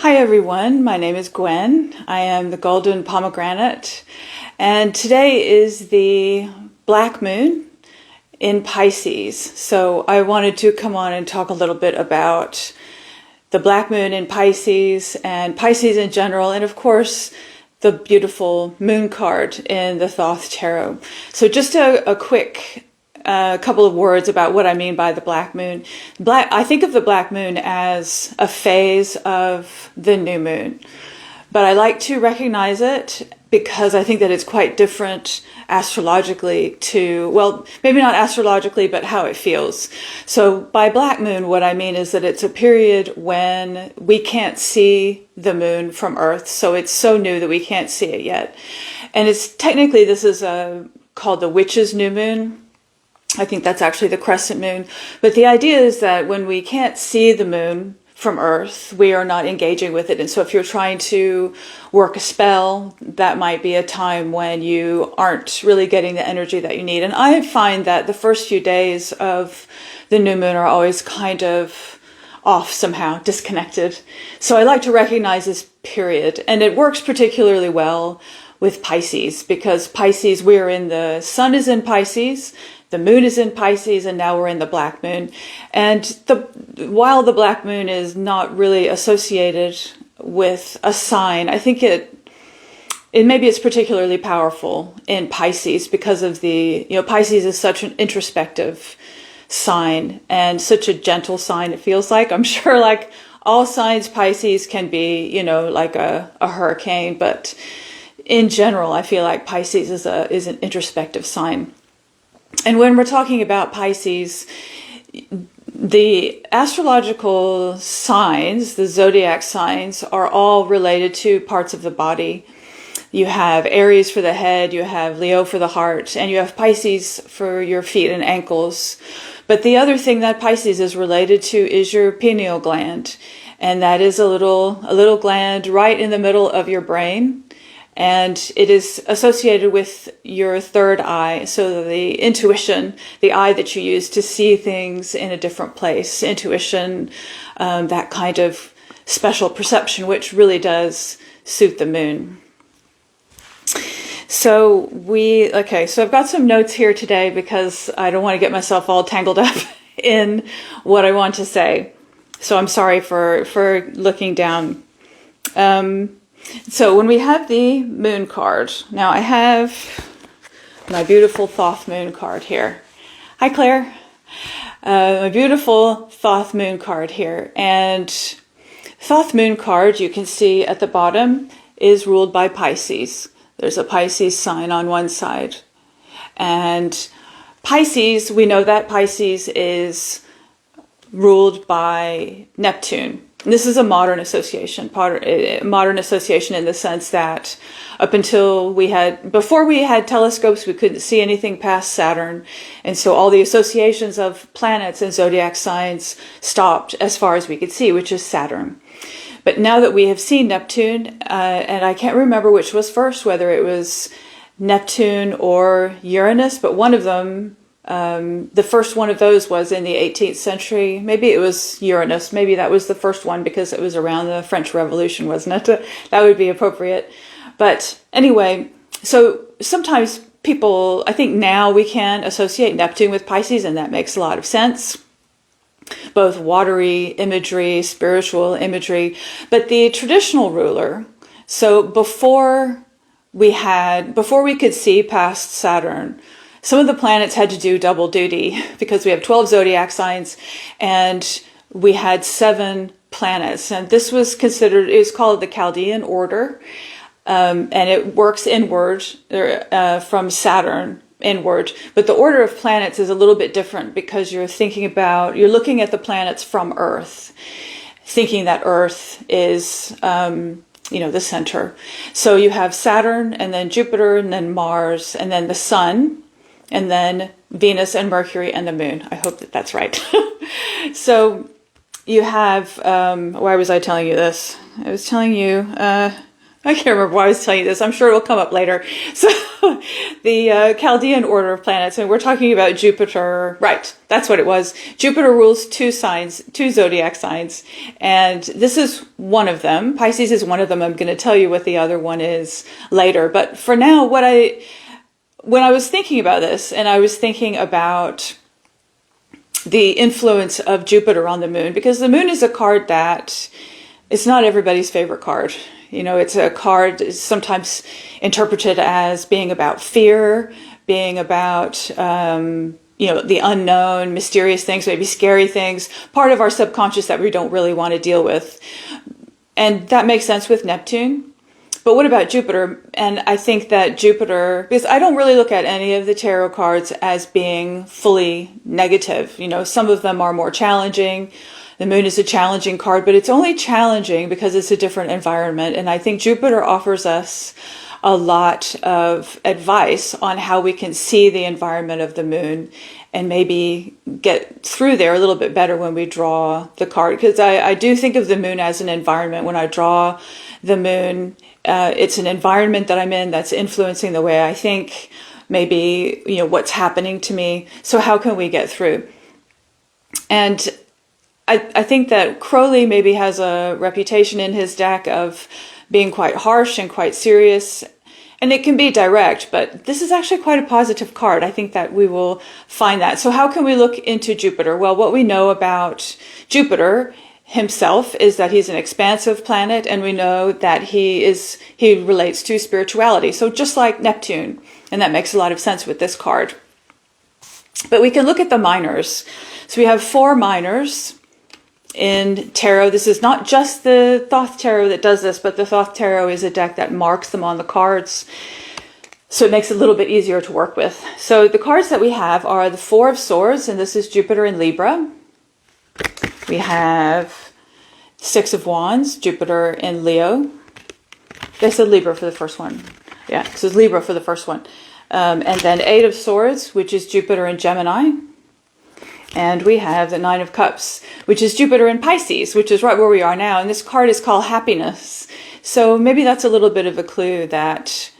Hi everyone, my name is Gwen. I am the Golden Pomegranate, and today is the black moon in Pisces. So I wanted to come on and talk a little bit about the black moon in Pisces and Pisces in general, and of course the beautiful moon card in the Thoth tarot. So just a quick couple of words about what I mean by the black moon. I think of the black moon as a phase of the new moon, but I like to recognize it because I think that it's quite different astrologically to, well, maybe not astrologically, but how it feels. So by black moon, what I mean is that it's a period when we can't see the moon from Earth. So it's so new that we can't see it yet. And it's technically, this is called the witch's new moon. I think that's actually the crescent moon. But the idea is that when we can't see the moon from Earth, we are not engaging with it. And so if you're trying to work a spell, that might be a time when you aren't really getting the energy that you need. And I find that the first few days of the new moon are always kind of off somehow, disconnected. So I like to recognize this period. And it works particularly well with Pisces because Pisces, the sun is in Pisces, the moon is in Pisces, and now we're in the black moon. And while the black moon is not really associated with a sign, I think maybe it's particularly powerful in Pisces because of Pisces is such an introspective sign and such a gentle sign, it feels like. I'm sure like all signs, Pisces can be, like a hurricane, but in general, I feel like Pisces is an introspective sign. And when we're talking about Pisces, the astrological signs, the zodiac signs, are all related to parts of the body. You have Aries for the head, you have Leo for the heart, and you have Pisces for your feet and ankles. But the other thing that Pisces is related to is your pineal gland. And that is a little gland right in the middle of your brain. And it is associated with your third eye. So the intuition, the eye that you use to see things in a different place, intuition, that kind of special perception, which really does suit the moon. So I've got some notes here today because I don't want to get myself all tangled up in what I want to say. So I'm sorry for looking down. So when we have the moon card, now I have my beautiful Thoth moon card here. Hi, Claire. My beautiful Thoth moon card here. And Thoth moon card, you can see at the bottom, is ruled by Pisces. There's a Pisces sign on one side. And Pisces, we know that Pisces is ruled by Neptune. This is a modern association in the sense that before we had telescopes, we couldn't see anything past Saturn. And so all the associations of planets and zodiac signs stopped as far as we could see, which is Saturn. But now that we have seen Neptune, and I can't remember which was first, whether it was Neptune or Uranus, but one of them, the first one of those was in the 18th century. Maybe it was Uranus. Maybe that was the first one because it was around the French Revolution, wasn't it? That would be appropriate. But anyway, so sometimes people, I think now we can associate Neptune with Pisces, and that makes a lot of sense. Both watery imagery, spiritual imagery. But the traditional ruler, so before we could see past Saturn, some of the planets had to do double duty because we have 12 zodiac signs and we had 7 planets. And this was called the Chaldean order. And it works inward from Saturn inward. But the order of planets is a little bit different because you're looking at the planets from Earth, thinking that Earth is, the center. So you have Saturn and then Jupiter and then Mars and then the Sun. And then Venus and Mercury and the moon. I hope that that's right. So you have, why was I telling you this? I was telling you, I can't remember why I was telling you this. I'm sure it will come up later. So the Chaldean order of planets, and we're talking about Jupiter. Right, that's what it was. Jupiter rules two zodiac signs, and this is one of them. Pisces is one of them. I'm going to tell you what the other one is later. But for now, when I was thinking about this, and I was thinking about the influence of Jupiter on the moon, because the moon is a card that it's not everybody's favorite card. You know, it's a card sometimes interpreted as being about fear, being about, the unknown, mysterious things, maybe scary things, part of our subconscious that we don't really want to deal with. And that makes sense with Neptune. But what about Jupiter? And I think that Jupiter, because I don't really look at any of the tarot cards as being fully negative. You know, some of them are more challenging. The moon is a challenging card, but it's only challenging because it's a different environment. And I think Jupiter offers us a lot of advice on how we can see the environment of the moon and maybe get through there a little bit better when we draw the card. Because I do think of the moon as an environment. When I draw the moon, it's an environment that I'm in that's influencing the way I think, maybe, what's happening to me. So how can we get through? And I think that Crowley maybe has a reputation in his deck of being quite harsh and quite serious. And it can be direct, but this is actually quite a positive card. I think that we will find that. So how can we look into Jupiter? Well, what we know about Jupiter himself is that he's an expansive planet, and we know that he relates to spirituality. So just like Neptune, and that makes a lot of sense with this card. But we can look at the minors. So we have 4 minors in tarot. This is not just the Thoth tarot that does this, but the Thoth tarot is a deck that marks them on the cards. So it makes it a little bit easier to work with. So the cards that we have are the 4 of Swords, and this is Jupiter in Libra. We have 6 of Wands, Jupiter in Leo. They said Libra for the first one. Yeah, so it's Libra for the first one. And then 8 of Swords, which is Jupiter in Gemini. And we have the 9 of Cups, which is Jupiter in Pisces, which is right where we are now. And this card is called Happiness. So maybe that's a little bit of a clue that,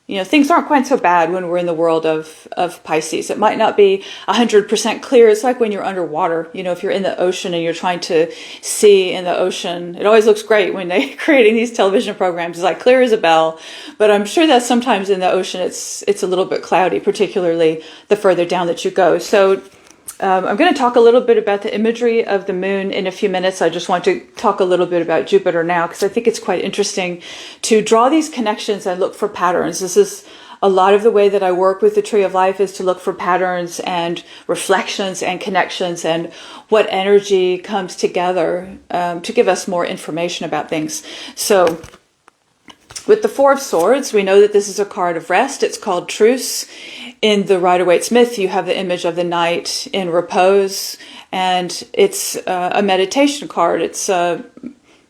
things aren't quite so bad when we're in the world of Pisces. It might not be 100% clear. It's like when you're underwater. If you're in the ocean and you're trying to see in the ocean, it always looks great when they're creating these television programs. It's like clear as a bell. But I'm sure that sometimes in the ocean it's a little bit cloudy, particularly the further down that you go. So I'm going to talk a little bit about the imagery of the moon in a few minutes. I just want to talk a little bit about Jupiter now, because I think it's quite interesting to draw these connections and look for patterns. This is a lot of the way that I work with the Tree of Life, is to look for patterns and reflections and connections and what energy comes together to give us more information about things. So with the 4 of Swords, we know that this is a card of rest. It's called Truce. In the Rider-Waite Smith, you have the image of the knight in repose, and it's a meditation card. It's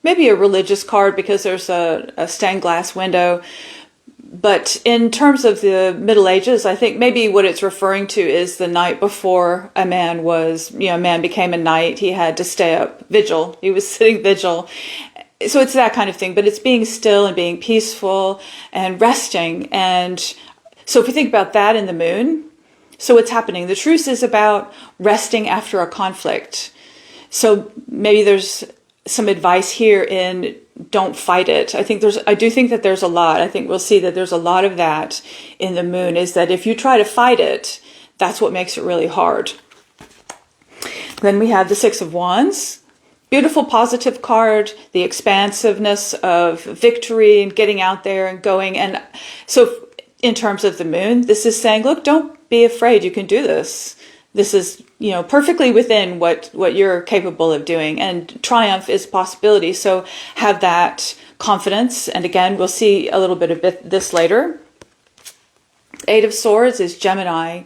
maybe a religious card because there's a stained glass window. But in terms of the Middle Ages, I think maybe what it's referring to is the night before a man became a knight. He had to stay up vigil. He was sitting vigil. So it's that kind of thing, but it's being still and being peaceful and resting. And so if we think about that in the moon, so what's happening? The truce is about resting after a conflict. So maybe there's some advice here in don't fight it. I do think that there's a lot. I think we'll see that there's a lot of that in the moon, is that if you try to fight it, that's what makes it really hard. Then we have the 6 of Wands. Beautiful positive card, the expansiveness of victory and getting out there and going. And so in terms of the moon, this is saying, look, don't be afraid. You can do this. This is, perfectly within what you're capable of doing. And triumph is possibility. So have that confidence. And again, we'll see a little bit of this later. 8 of Swords is Gemini.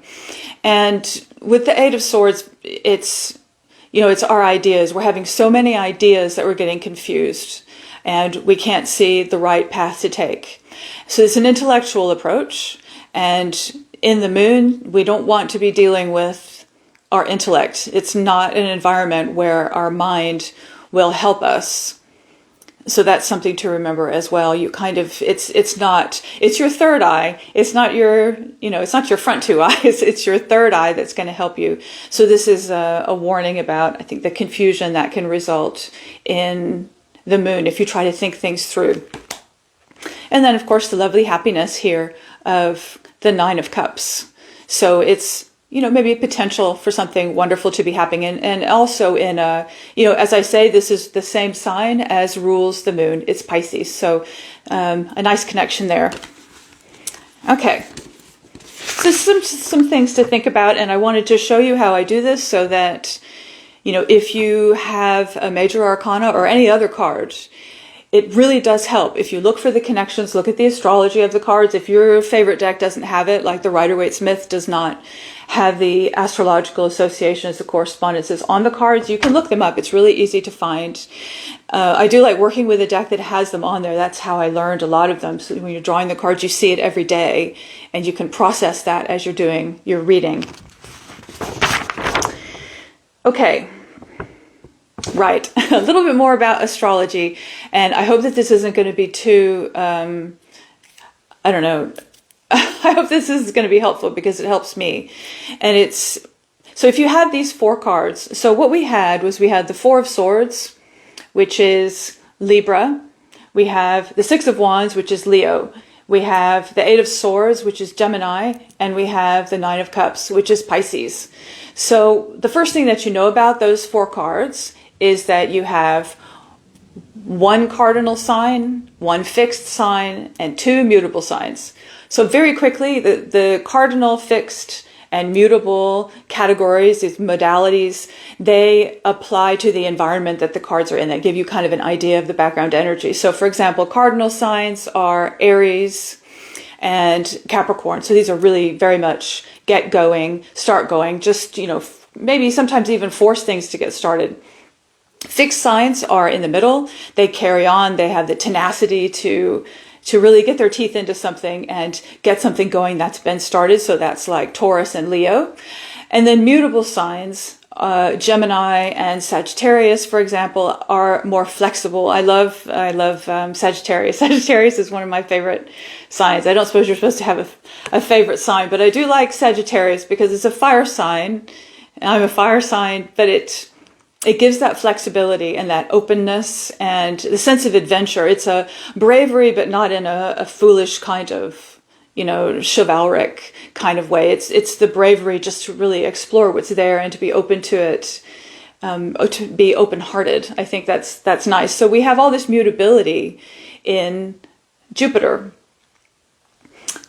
And with the 8 of Swords, it's our ideas. We're having so many ideas that we're getting confused and we can't see the right path to take. So it's an intellectual approach. And in the moon, we don't want to be dealing with our intellect. It's not an environment where our mind will help us. So that's something to remember as well. You kind of, it's your third eye. It's not your, it's not your front two eyes. It's your third eye that's going to help you. So this is a warning about, I think, the confusion that can result in the moon if you try to think things through. And then, of course, the lovely happiness here of the Nine of Cups. So it's, maybe a potential for something wonderful to be happening. And also in as I say, this is the same sign as rules the moon. It's Pisces. So a nice connection there. Okay. So some things to think about. And I wanted to show you how I do this so that, if you have a major arcana or any other card, it really does help. If you look for the connections, look at the astrology of the cards. If your favorite deck doesn't have it, like the Rider-Waite-Smith does not have the astrological associations, the correspondences on the cards, you can look them up. It's really easy to find. I do like working with a deck that has them on there. That's how I learned a lot of them. So when you're drawing the cards, you see it every day, and you can process that as you're doing your reading. Okay. Right. A little bit more about astrology. And I hope that this isn't going to be too, I don't know. I hope this is going to be helpful because it helps me. And so if you had these 4 cards, so what we had the 4 of Swords, which is Libra. We have the 6 of Wands, which is Leo. We have the 8 of Swords, which is Gemini. And we have the 9 of Cups, which is Pisces. So the first thing that you know about those 4 cards is that you have 1 cardinal sign, 1 fixed sign, and 2 mutable signs. So very quickly, the cardinal, fixed, and mutable categories, these modalities, they apply to the environment that the cards are in. That give you kind of an idea of the background energy. So for example, cardinal signs are Aries and Capricorn. So these are really very much get going, start going, just, maybe sometimes even force things to get started. Fixed signs are in the middle. They carry on. They have the tenacity to really get their teeth into something and get something going that's been started. So that's like Taurus and Leo. And then mutable signs, Gemini and Sagittarius, for example, are more flexible. I love Sagittarius. Sagittarius is one of my favorite signs. I don't suppose you're supposed to have a favorite sign, but I do like Sagittarius because it's a fire sign. I'm a fire sign, but it gives that flexibility and that openness and the sense of adventure. It's a bravery, but not in a foolish kind of, chivalric kind of way. It's the bravery just to really explore what's there and to be open to it, to be open-hearted. I think that's nice. So we have all this mutability in Jupiter.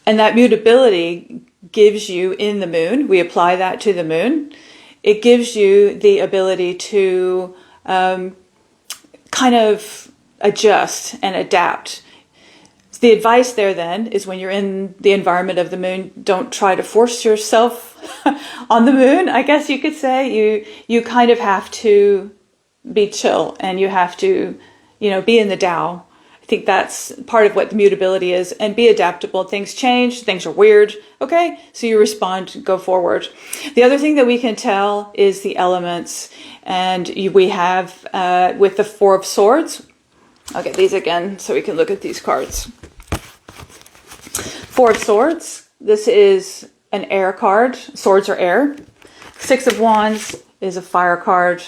And that mutability gives you in the moon, we apply that to the moon, it gives you the ability to kind of adjust and adapt. The advice there then is when you're in the environment of the moon, don't try to force yourself on the moon, I guess you could say. You kind of have to be chill and you have to, be in the Tao. I think that's part of what the mutability is, and be adaptable. Things change, things are weird. Okay, so you respond, go forward. The other thing that we can tell is the elements, and we have with the 4 of Swords. I'll get these again so we can look at these cards. 4 of Swords, this is an air card. Swords are air. 6 of Wands is a fire card.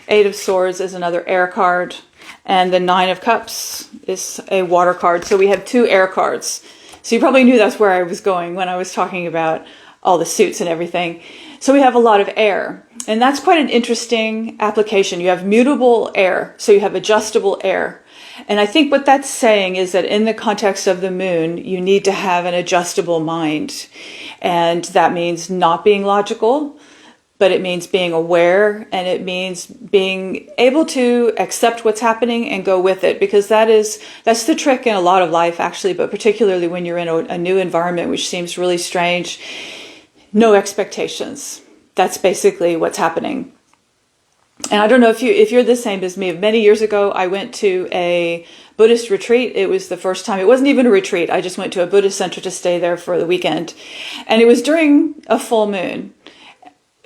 8 of Swords is another air card. And the 9 of Cups is a water card. So we have 2 air cards. So you probably knew that's where I was going when I was talking about all the suits and everything. So we have a lot of air. And that's quite an interesting application. You have mutable air. So you have adjustable air. And I think what that's saying is that in the context of the moon, you need to have an adjustable mind. And that means not being logical, but it means being aware, and it means being able to accept what's happening and go with it, because that's the trick in a lot of life, actually, but particularly when you're in a new environment, which seems really strange. No expectations. That's basically what's happening. And I don't know if you're the same as me. Many years ago, I went to a Buddhist retreat. It was the first time. It wasn't even a retreat. I just went to a Buddhist center to stay there for the weekend. And it was during a full moon.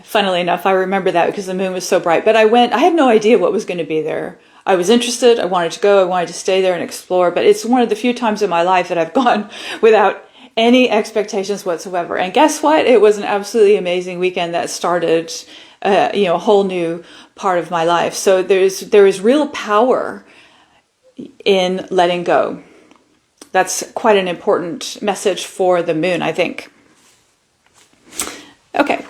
Funnily enough, I remember that because the moon was so bright. But I had no idea what was going to be there. I was interested. I wanted to go. I wanted to stay there and explore. But it's one of the few times in my life that I've gone without any expectations whatsoever. And guess what? It was an absolutely amazing weekend that started, a whole new part of my life. So there is real power in letting go. That's quite an important message for the moon, I think. Okay.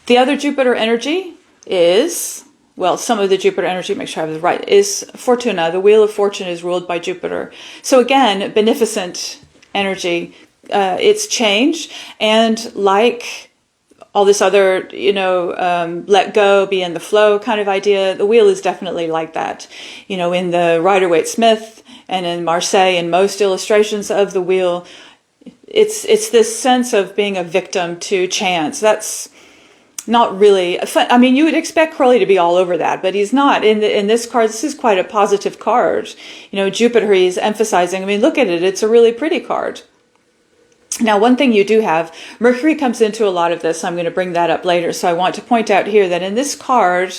The other Jupiter energy is, well, some of the Jupiter energy, make sure I have it right, is Fortuna. The Wheel of Fortune is ruled by Jupiter. So again, beneficent energy. It's change. And like all this other, let go, be in the flow kind of idea, the wheel is definitely like that. In the Rider-Waite-Smith and in Marseille, in most illustrations of the wheel, it's this sense of being a victim to chance. That's not really fun. I mean, you would expect Crowley to be all over that, but he's not. In this card, this is quite a positive card. Jupiter, he's emphasizing. I mean, look at it. It's a really pretty card. Now, one thing you do have, Mercury comes into a lot of this. I'm going to bring that up later. So I want to point out here that in this card,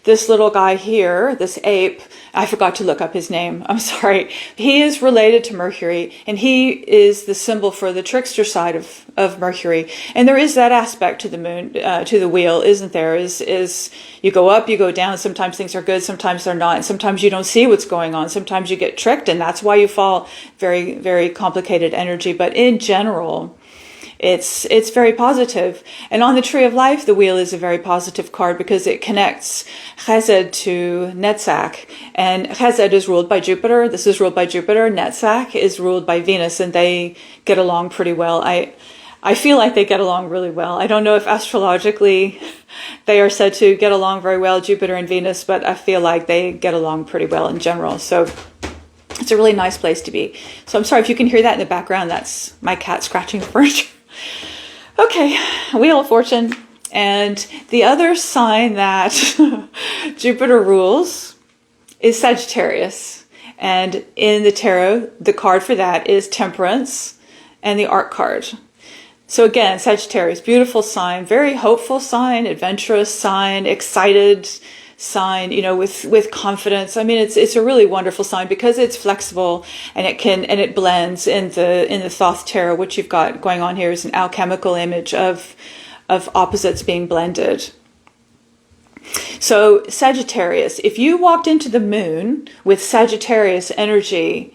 this little guy here, this ape, I forgot to look up his name. I'm sorry. He is related to Mercury, and he is the symbol for the trickster side of Mercury. And there is that aspect to the moon, to the wheel, isn't there? Is you go up, you go down. Sometimes things are good, sometimes they're not. And sometimes you don't see what's going on. Sometimes you get tricked, and that's why you fall. Very, very complicated energy. But in general, it's very positive. And on the Tree of Life, the wheel is a very positive card because it connects Chesed to Netzach. And Chesed is ruled by Jupiter. This is ruled by Jupiter. Netzach is ruled by Venus, and they get along pretty well. I feel like they get along really well. I don't know if astrologically they are said to get along very well, Jupiter and Venus, but I feel like they get along pretty well in general. So it's a really nice place to be. So I'm sorry if you can hear that in the background. That's my cat scratching the furniture. Okay, Wheel of Fortune. And the other sign that Jupiter rules is Sagittarius. And in the tarot, the card for that is Temperance and the Arc card. So again, Sagittarius, beautiful sign, very hopeful sign, adventurous sign, excited sign, with confidence. I mean, it's a really wonderful sign because it's flexible and it blends in the Thoth tarot. What you've got going on here is an alchemical image of opposites being blended. So Sagittarius, if you walked into the moon with Sagittarius energy,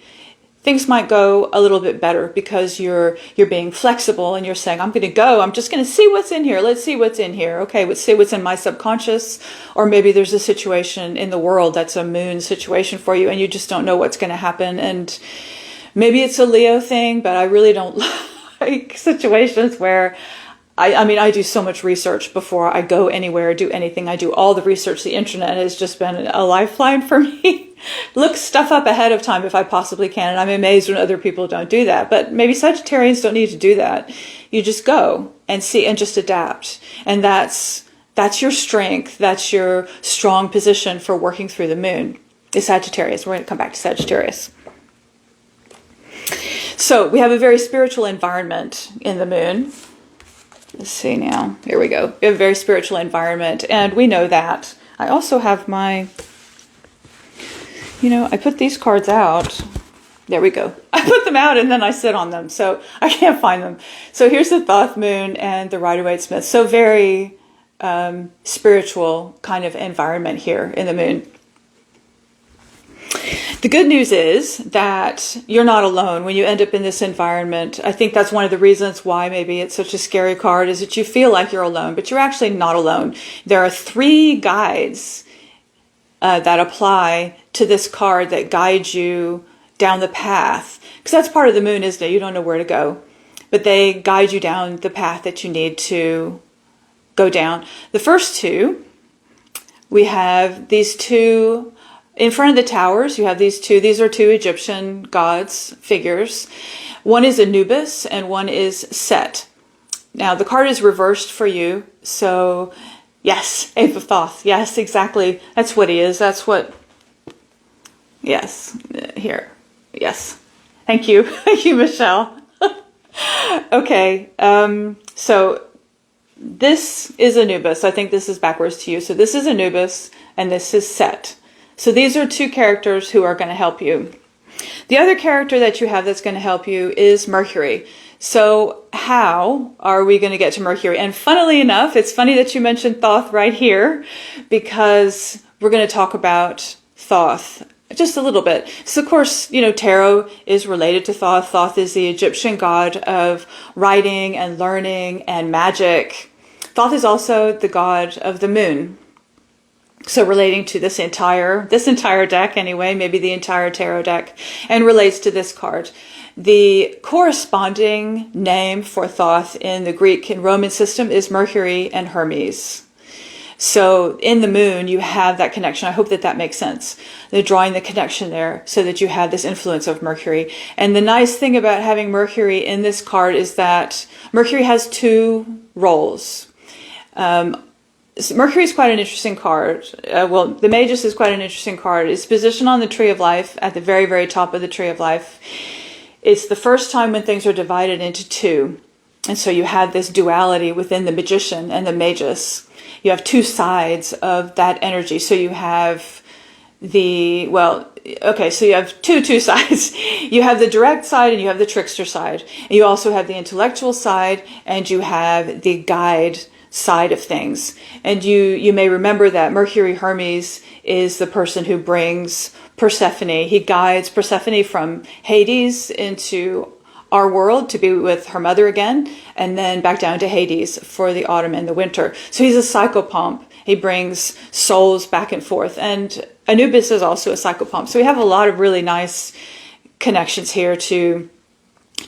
things might go a little bit better because you're being flexible and you're saying, I'm going to go. I'm just going to see what's in here. Let's see what's in here. Okay, let's see what's in my subconscious. Or maybe there's a situation in the world that's a moon situation for you and you just don't know what's going to happen. And maybe it's a Leo thing, but I really don't like situations where I do so much research before I go anywhere, do anything. I do all the research. The internet has just been a lifeline for me. Look stuff up ahead of time if I possibly can. And I'm amazed when other people don't do that. But maybe Sagittarians don't need to do that. You just go and see and just adapt. And that's your strength. That's your strong position for working through the moon. Is Sagittarius. We're going to come back to Sagittarius. So we have a very spiritual environment in the moon. Let's see now. Here we go. We have a very spiritual environment, and we know that. I also have my, I put these cards out. There we go. I put them out and then I sit on them, so I can't find them. So here's the Thoth moon and the Rider-Waite-Smith. So very spiritual kind of environment here in the moon. The good news is that you're not alone when you end up in this environment. I think that's one of the reasons why maybe it's such a scary card is that you feel like you're alone, but you're actually not alone. There are 3 guides that apply to this card that guide you down the path. Because that's part of the moon, isn't it? You don't know where to go. But they guide you down the path that you need to go down. The first 2, we have these 2... In front of the towers, you have these 2. These are 2 Egyptian gods figures. One is Anubis and one is Set. Now, the card is reversed for you. So, yes, Ape of Thoth. Yes, exactly. That's what he is. That's what... Yes. Here. Yes. Thank you. Thank you, Michelle. Okay. So, this is Anubis. I think this is backwards to you. So, this is Anubis. and this is Set. So these are two characters who are going to help you. The other character that you have that's going to help you is Mercury. So how are we going to get to Mercury? And funnily enough, it's funny that you mentioned Thoth right here, because we're going to talk about Thoth just a little bit. So of course, tarot is related to Thoth. Thoth is the Egyptian god of writing and learning and magic. Thoth is also the god of the moon. So relating to this entire deck anyway, maybe the entire tarot deck, and relates to this card. The corresponding name for Thoth in the Greek and Roman system is Mercury and Hermes. So in the moon, you have that connection. I hope that makes sense. They're drawing the connection there so that you have this influence of Mercury. And the nice thing about having Mercury in this card is that Mercury has two roles. Mercury is quite an interesting card. The Magus is quite an interesting card. It's positioned on the Tree of Life at the very, very top of the Tree of Life. It's the first time when things are divided into two. And so you have this duality within the Magician and the Magus. You have two sides of that energy. So you have so you have two sides. You have the direct side and you have the trickster side. And you also have the intellectual side and you have the guide side of things. And you may remember that Mercury Hermes is the person who brings Persephone. He guides Persephone from Hades into our world to be with her mother again, and then back down to Hades for the autumn and the winter. So he's a psychopomp. He brings souls back and forth. And Anubis is also a psychopomp. So we have a lot of really nice connections here to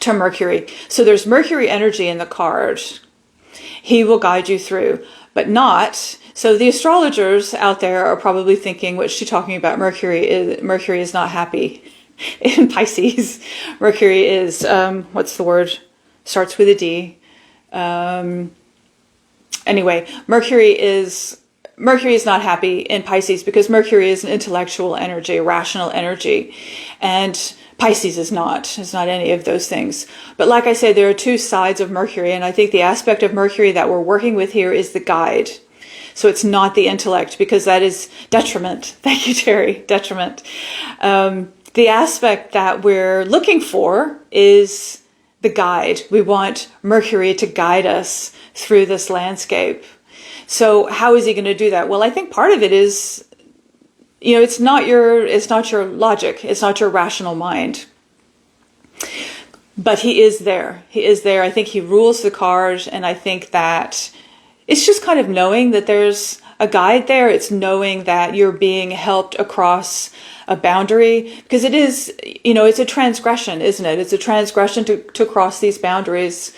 Mercury. So there's Mercury energy in the card. He will guide you through, but not. So the astrologers out there are probably thinking, what's she talking about? Mercury is not happy in Pisces. Mercury is, what's the word? Starts with a D. Anyway, Mercury is not happy in Pisces because Mercury is an intellectual energy, a rational energy. And Pisces is not. It's not any of those things. But like I said, there are two sides of Mercury, and I think the aspect of Mercury that we're working with here is the guide. So it's not the intellect, because that is detriment. Thank you, Terry. Detriment. The aspect that we're looking for is the guide. We want Mercury to guide us through this landscape. So how is he going to do that? Well, I think part of it is, it's not your logic. It's not your rational mind. But he is there. He is there. I think he rules the card. And I think that it's just kind of knowing that there's a guide there. It's knowing that you're being helped across a boundary, because it is, it's a transgression, isn't it? It's a transgression to cross these boundaries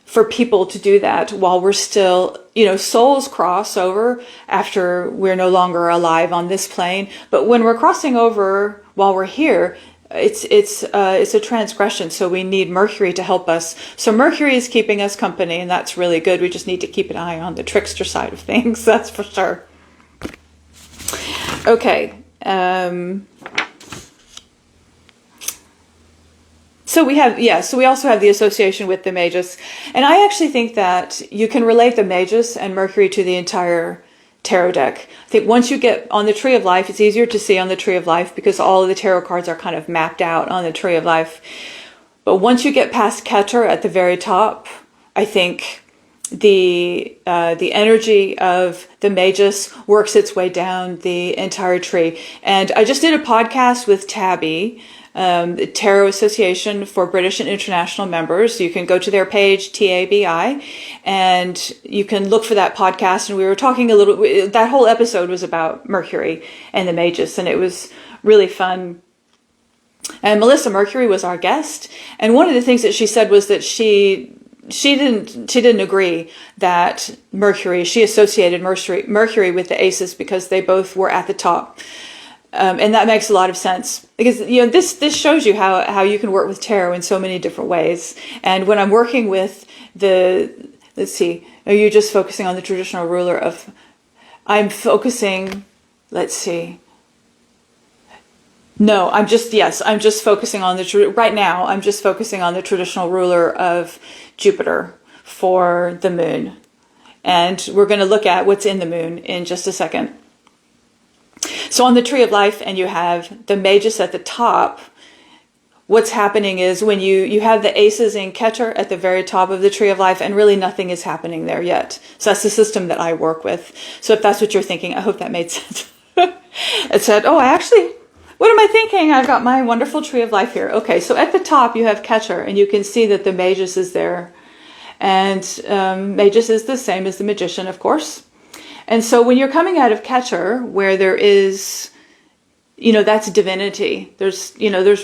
for people to do that while we're still, souls cross over after we're no longer alive on this plane. But when we're crossing over while we're here, it's a transgression. So we need Mercury to help us. So Mercury is keeping us company, and that's really good. We just need to keep an eye on the trickster side of things. That's for sure. Okay. So we also have the association with the Magus. And I actually think that you can relate the Magus and Mercury to the entire tarot deck. I think once you get on the Tree of Life, it's easier to see on the Tree of Life because all of the tarot cards are kind of mapped out on the Tree of Life. But once you get past Keter at the very top, I think the energy of the Magus works its way down the entire tree. And I just did a podcast with Tabby, the Tarot Association for British and International Members. You can go to their page, TABI, and you can look for that podcast. And we were talking that whole episode was about Mercury and the Magus, and it was really fun. And Melissa Mercury was our guest. And one of the things that she said was that she didn't agree that she associated Mercury with the aces because they both were at the top. And that makes a lot of sense because, this shows you how you can work with tarot in so many different ways. And when I'm working with let's see, are you just focusing on the traditional ruler of, I'm focusing, let's see. No, I'm just focusing on right now, I'm just focusing on the traditional ruler of Jupiter for the moon. And we're going to look at what's in the moon in just a second. So on the tree of life, and you have the magus at the top, what's happening is when you have the aces in Keter at the very top of the tree of life, and really nothing is happening there yet. So that's the system that I work with. So if that's what you're thinking, I hope that made sense. It said, oh, what am I thinking? I've got my wonderful tree of life here. Okay, so at the top you have Keter, and you can see that the magus is there. And magus is the same as the magician, of course. And so when you're coming out of Keter, where there is, that's divinity. There's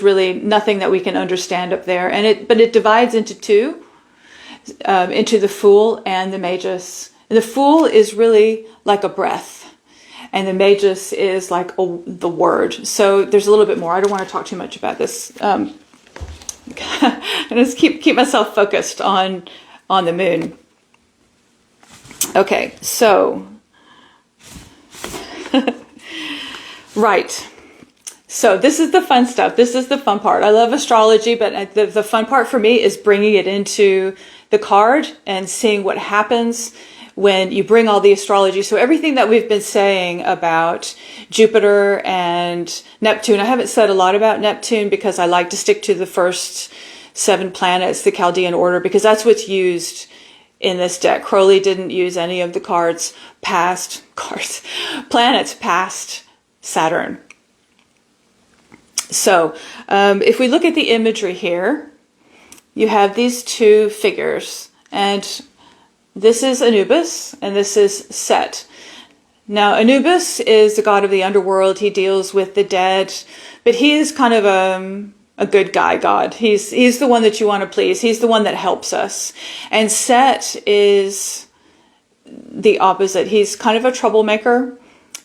really nothing that we can understand up there. But it divides into two, into the Fool and the Magus. And the Fool is really like a breath, and the Magus is like the word. So there's a little bit more. I don't want to talk too much about this. And just keep myself focused on the moon. Okay, so right. So this is the fun stuff. This is the fun part. I love astrology, but the fun part for me is bringing it into the card and seeing what happens when you bring all the astrology. So everything that we've been saying about Jupiter and Neptune, I haven't said a lot about Neptune because I like to stick to the first 7 planets, the Chaldean order, because that's what's used in this deck. Crowley didn't use any of the planets past Saturn. So if we look at the imagery here, you have these two figures, and this is Anubis and this is Set. Now Anubis is the god of the underworld. He deals with the dead, but he is kind of a good guy god. He's the one that you want to please. He's the one that helps us. And Set is the opposite. He's kind of a troublemaker.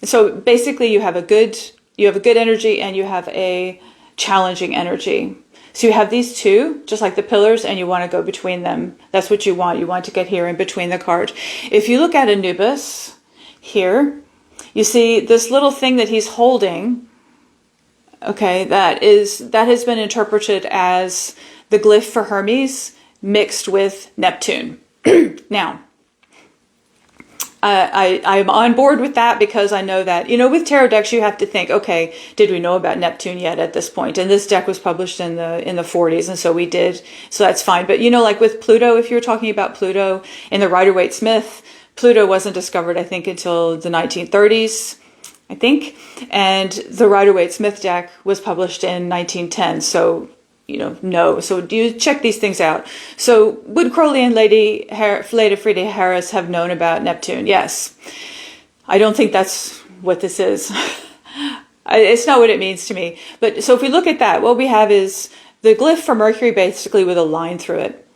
So basically you have a good energy and you have a challenging energy. So you have these two, just like the pillars, and you want to go between them. That's what you want. You want to get here in between the card. If you look at Anubis here, you see this little thing that he's holding. Okay, that has been interpreted as the glyph for Hermes mixed with Neptune. Now, I'm on board with that because I know that, with tarot decks, you have to think, okay, did we know about Neptune yet at this point? And this deck was published in the 40s, and so we did. So that's fine. But, like with Pluto, if you're talking about Pluto in the Rider-Waite-Smith, Pluto wasn't discovered, I think, until the 1930s, I think. And the Rider-Waite-Smith deck was published in 1910. So, no. So do you check these things out? So would Crowley and Lady Frieda Harris have known about Neptune? Yes. I don't think that's what this is. It's not what it means to me. But so if we look at that, what we have is the glyph for Mercury basically with a line through it.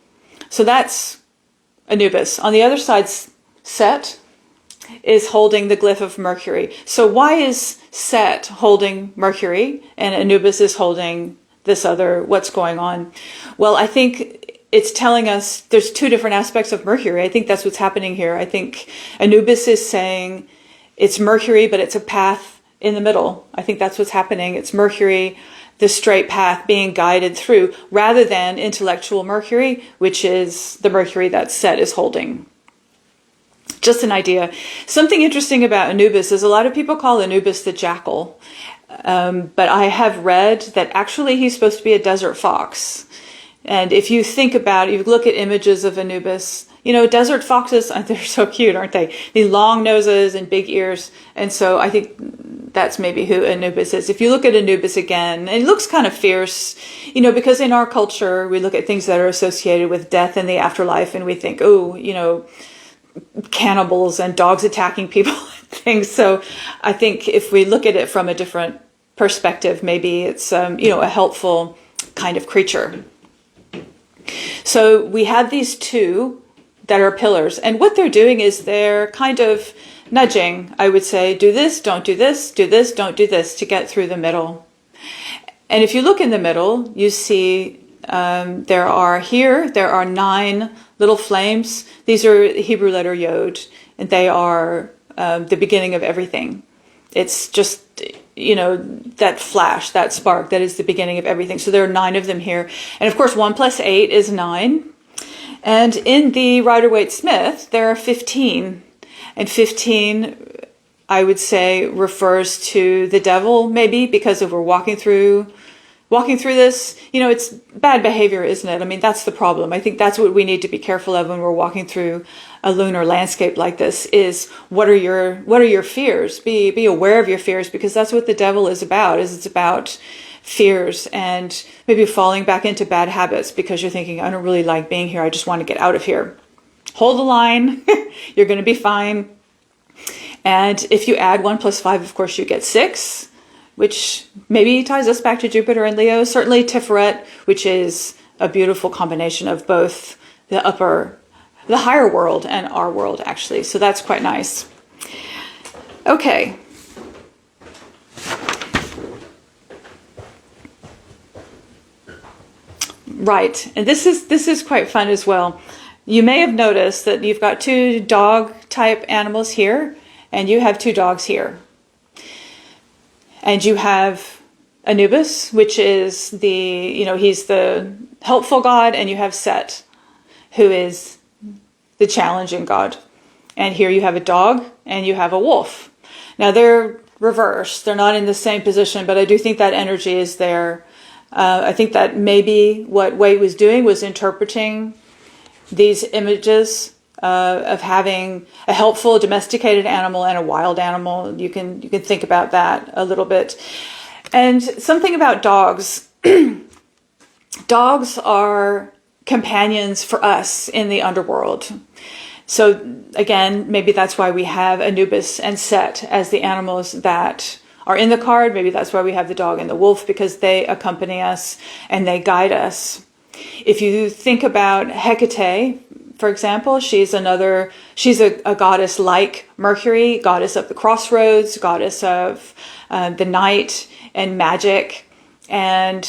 So that's Anubis. On the other side, Set is holding the glyph of Mercury. So why is Set holding Mercury and Anubis is holding this other, what's going on? Well, I think it's telling us there's two different aspects of Mercury. I think that's what's happening here. I think Anubis is saying it's Mercury, but it's a path in the middle. I think that's what's happening. It's Mercury, the straight path being guided through, rather than intellectual Mercury, which is the Mercury that Set is holding. Just an idea. Something interesting about Anubis is a lot of people call Anubis the jackal. But I have read that actually he's supposed to be a desert fox. And if you think about it, you look at images of Anubis, desert foxes, they're so cute, aren't they? The long noses and big ears. And so I think that's maybe who Anubis is. If you look at Anubis again, it looks kind of fierce, because in our culture, we look at things that are associated with death and the afterlife, and we think, cannibals and dogs attacking people and things. So I think if we look at it from a different perspective, maybe it's, a helpful kind of creature. So we have these two that are pillars, and what they're doing is they're kind of nudging, I would say, do this, don't do this, do this, don't do this, to get through the middle. And if you look in the middle, you see there are 9 little flames. These are the Hebrew letter Yod, and they are the beginning of everything. It's just, that flash, that spark, that is the beginning of everything. So there are 9 of them here. And of course, 1 + 8 is 9. And in the Rider-Waite-Smith, there are 15. And 15 I would say refers to the devil, maybe, because if we're walking through this, it's bad behavior, isn't it? I mean, that's the problem. I think that's what we need to be careful of when we're walking through a lunar landscape like this, is what are your fears? Be aware of your fears, because that's what the devil is about, it's about fears and maybe falling back into bad habits because you're thinking, I don't really like being here. I just want to get out of here. Hold the line. You're going to be fine. And if you add 1 + 5, of course, you get 6, which maybe ties us back to Jupiter and Leo. Certainly Tiferet, which is a beautiful combination of both the higher world and our world, actually. So that's quite nice. Okay. Right. And this is quite fun as well. You may have noticed that you've got 2 dog type animals here, and you have 2 dogs here. And you have Anubis, which is he's the helpful god, and you have Set, who is the challenging god. And here you have a dog and you have a wolf. Now they're reversed. They're not in the same position, but I do think that energy is there. I think that maybe what Wei was doing was interpreting these images of having a helpful domesticated animal and a wild animal. You can think about that a little bit. And something about dogs. Dogs are companions for us in the underworld. So again, maybe that's why we have Anubis and Set as the animals that are in the card. Maybe that's why we have the dog and the wolf, because they accompany us and they guide us. If you think about Hecate, for example, she's a goddess like Mercury, goddess of the crossroads, goddess of the night and magic. And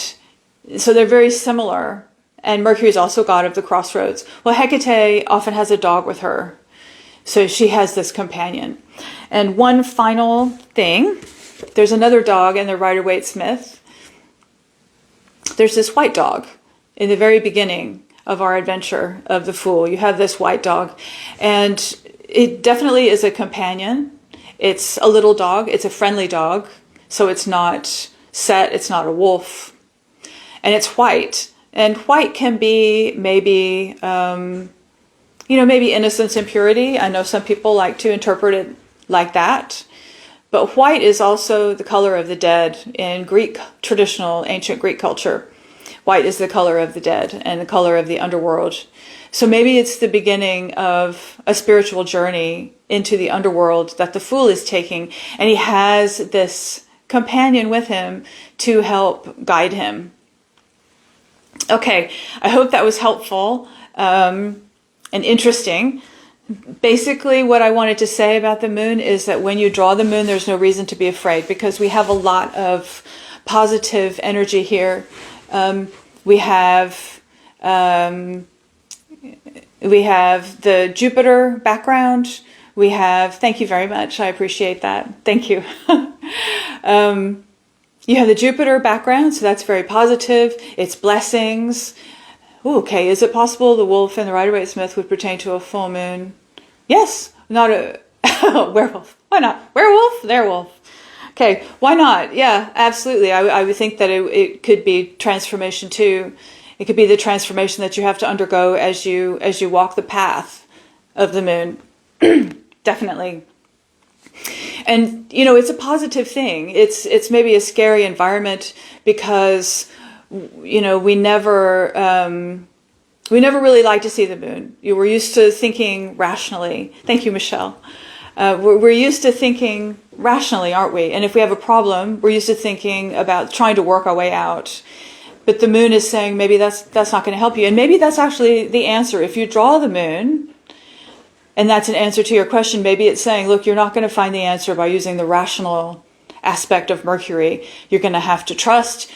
so they're very similar. And Mercury is also god of the crossroads. Well, Hecate often has a dog with her. So she has this companion. And one final thing, there's another dog in the Rider-Waite-Smith. There's this white dog in the very beginning of our adventure of the Fool. You have this white dog, and it definitely is a companion. It's a little dog. It's a friendly dog. So it's not Set. It's not a wolf. And it's white. And white can be maybe, maybe innocence and purity. I know some people like to interpret it like that. But white is also the color of the dead in traditional ancient Greek culture. White is the color of the dead and the color of the underworld. So maybe it's the beginning of a spiritual journey into the underworld that the Fool is taking. And he has this companion with him to help guide him. Okay, I hope that was helpful and interesting. Basically, what I wanted to say about the moon is that when you draw the moon, there's no reason to be afraid, because we have a lot of positive energy here. We have the Jupiter background. Thank you very much. I appreciate that. Thank you. You have the Jupiter background, so that's very positive. It's blessings. Ooh, okay, is it possible the wolf and the Rider-Waite-Smith would pertain to a full moon? Yes, not a werewolf. Why not? Werewolf, there wolf. Okay, why not? Yeah, absolutely. I would think that it could be transformation too. It could be the transformation that you have to undergo as you walk the path of the moon. Definitely. And, it's a positive thing. It's maybe a scary environment because, we never really like to see the moon. We're used to thinking rationally. Thank you, Michelle. We're used to thinking rationally, aren't we? And if we have a problem, we're used to thinking about trying to work our way out. But the moon is saying maybe that's not going to help you. And maybe that's actually the answer. If you draw the moon, and that's an answer to your question, maybe it's saying, look, you're not going to find the answer by using the rational aspect of Mercury. You're going to have to trust,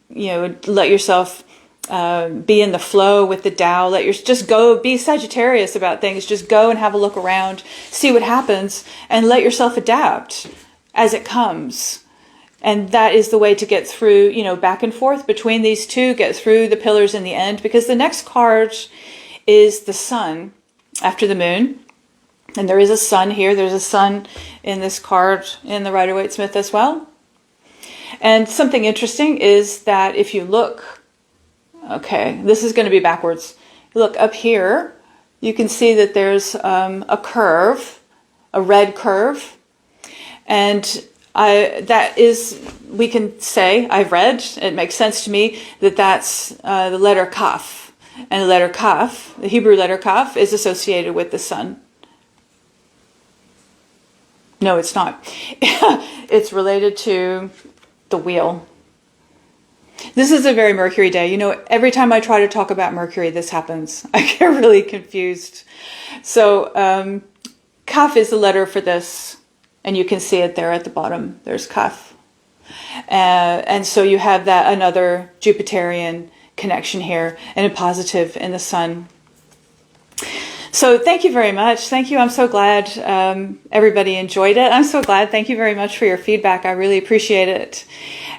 let yourself be in the flow with the Tao. Just go, be Sagittarius about things. Just go and have a look around, see what happens, and let yourself adapt as it comes. And that is the way to get through, back and forth between these two, get through the pillars in the end, because the next card is the Sun after the moon. And there is a sun here. There's a sun in this card in the Rider-Waite-Smith as well. And something interesting is that if you look, okay, this is going to be backwards. You look up here, you can see that there's a curve, a red curve. And we can say, I've read, it makes sense to me, that that's the letter Kaf. And the letter Kaf, the Hebrew letter Kaf, is associated with the sun. No, it's not. It's related to the wheel. This is a very Mercury day. You know, every time I try to talk about Mercury, this happens. I get really confused. So, Kaf is the letter for this. And you can see it there at the bottom. There's Kaf. And so you have that another Jupiterian connection here, and a positive in the sun. So thank you very much. Thank you. I'm so glad everybody enjoyed it. I'm so glad. Thank you very much for your feedback. I really appreciate it.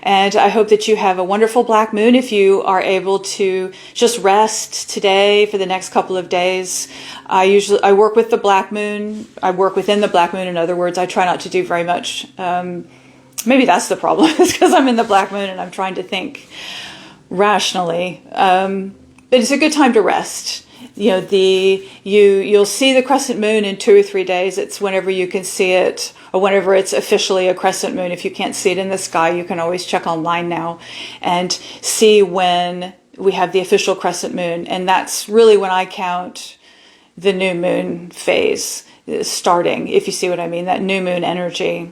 And I hope that you have a wonderful black moon. If you are able to just rest today for the next couple of days. I work with the black moon. I work within the black moon. In other words, I try not to do very much. Maybe that's the problem. It's because I'm in the black moon and I'm trying to think rationally. But it's a good time to rest. You know, you'll see the crescent moon in 2 or 3 days. It's whenever you can see it, or whenever it's officially a crescent moon. If you can't see it in the sky, you can always check online now and see when we have the official crescent moon. And that's really when I count the new moon phase starting, if you see what I mean, that new moon energy.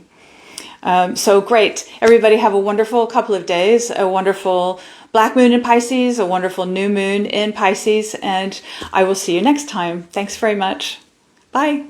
So great. Everybody have a wonderful couple of days, a wonderful black moon in Pisces, a wonderful new moon in Pisces, and I will see you next time. Thanks very much. Bye.